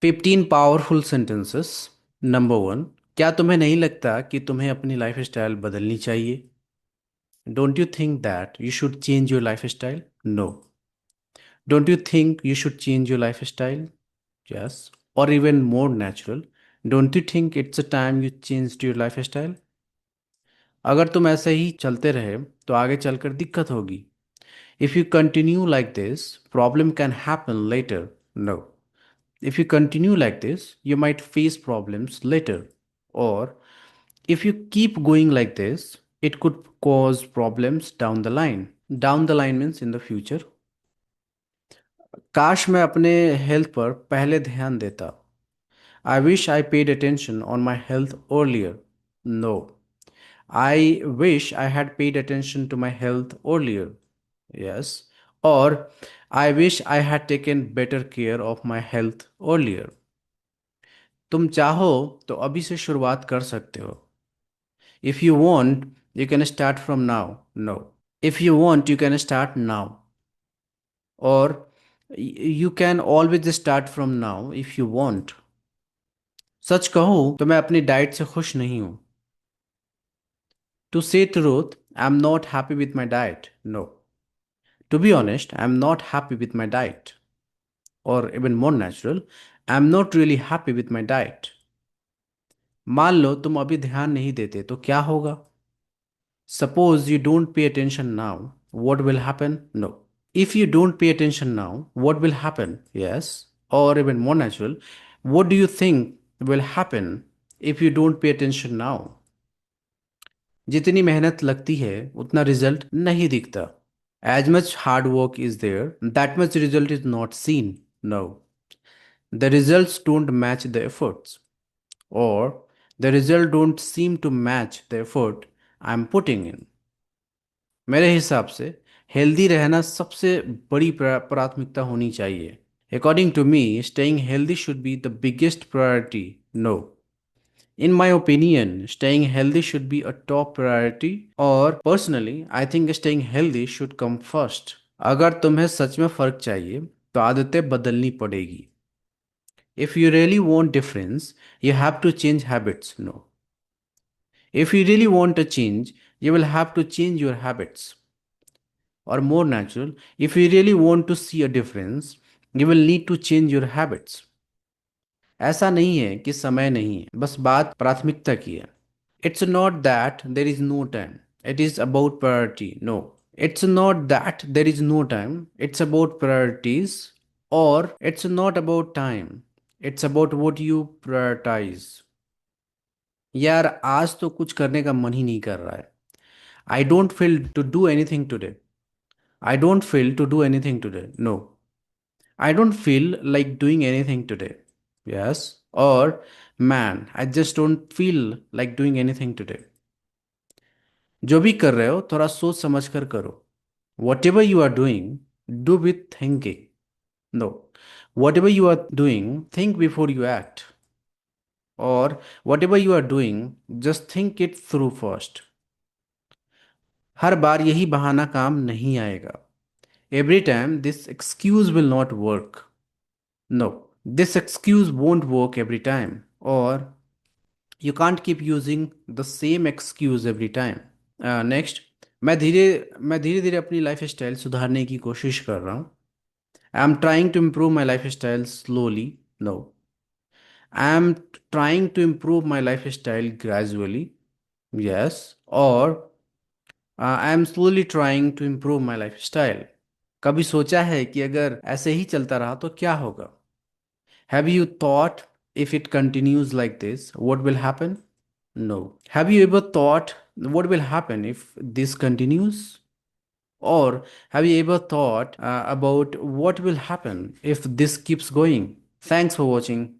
15 powerful sentences. Number 1, क्या तुम्हें नहीं लगता कि तुम्हें अपनी लाइफ स्टाइल बदलनी चाहिए? Don't you think that you should change your lifestyle? No. Don't you think you should change your lifestyle? Yes. और even more natural, don't you think it's a time you change your lifestyle? अगर तुम ऐसे ही चलते रहे तो आगे चलकर दिक्कत होगी। If you continue like this, problem can happen later. No. If you continue like this, you might face problems later. Or if you keep going like this, it could cause problems down the line. Down the line means in the future. काश मैं अपने health पर पहले ध्यान देता। I wish I paid attention on my health earlier. No. I wish I had paid attention to my health earlier. Yes. Or I wish I had taken better care of my health earlier. तुम चाहो तो अभी से शुरुआत कर सकते हो। If you want you can start from now. No. If you want you can start now. और you can always start from now if you want. सच कहूँ तो मैं अपनी डाइट से खुश नहीं हूँ। To say truth, I am not happy with my diet. No. To be honest, I am not happy with my diet. और even more natural, I am not really happy with my diet. मान लो तुम अभी ध्यान नहीं देते तो क्या होगा? Suppose you don't pay attention now, what will happen? No. If you don't pay attention now, what will happen? Yes. Or even more natural, what do you think will happen if you don't pay attention now? जितनी मेहनत लगती है उतना result नहीं दिखता। As much hard work is there, that much result is not seen. No. The results don't match the efforts, or the result don't seem to match the effort I'm putting in. मेरे हिसाब से healthy रहना सबसे बड़ी प्राथमिकता होनी चाहिए। According to me, staying healthy should be the biggest priority. No. In my opinion, staying healthy should be a top priority. और personally I think staying healthy should come first. अगर तुम्हें सच में फ़र्क चाहिए तो आदतें बदलनी पड़ेगी। If you really want difference, you have to change habits. No. If you really want a change, you will have to change your habits. Or more natural, if you really want to see a difference, you will need to change your habits. ऐसा नहीं है कि समय नहीं है, बस बात प्राथमिकता की है। It's not that there is no time. It is about priority. No. It's not that there is no time. It's about priorities. Or it's not about time. It's about what you prioritize. यार आज तो कुछ करने का मन ही नहीं कर रहा है। I don't feel to do anything today. I don't feel to do anything today. No. I don't feel like doing anything today. Yes. Or, man, I just don't feel like doing anything today. जो भी कर रहे हो थोड़ा सोच समझ कर करो। Whatever you are doing, do with thinking. No. Whatever you are doing, think before you act. Or whatever you are doing, just think it through first. हर बार यही बहाना काम नहीं आएगा। Every time this excuse will not work. No. This excuse won't work every time. Or you can't keep using the same excuse every time. Next, मैं धीरे धीरे अपनी life style सुधारने की कोशिश कर रहा हूँ। I am trying to improve my lifestyle slowly. No. I am trying to improve my lifestyle gradually. Yes. और I am slowly trying to improve my lifestyle. कभी सोचा है कि अगर ऐसे ही चलता रहा तो क्या होगा? Have you thought if it continues like this, what will happen? No. Have you ever thought what will happen if this continues? Or have you ever thought about what will happen if this keeps going? Thanks for watching.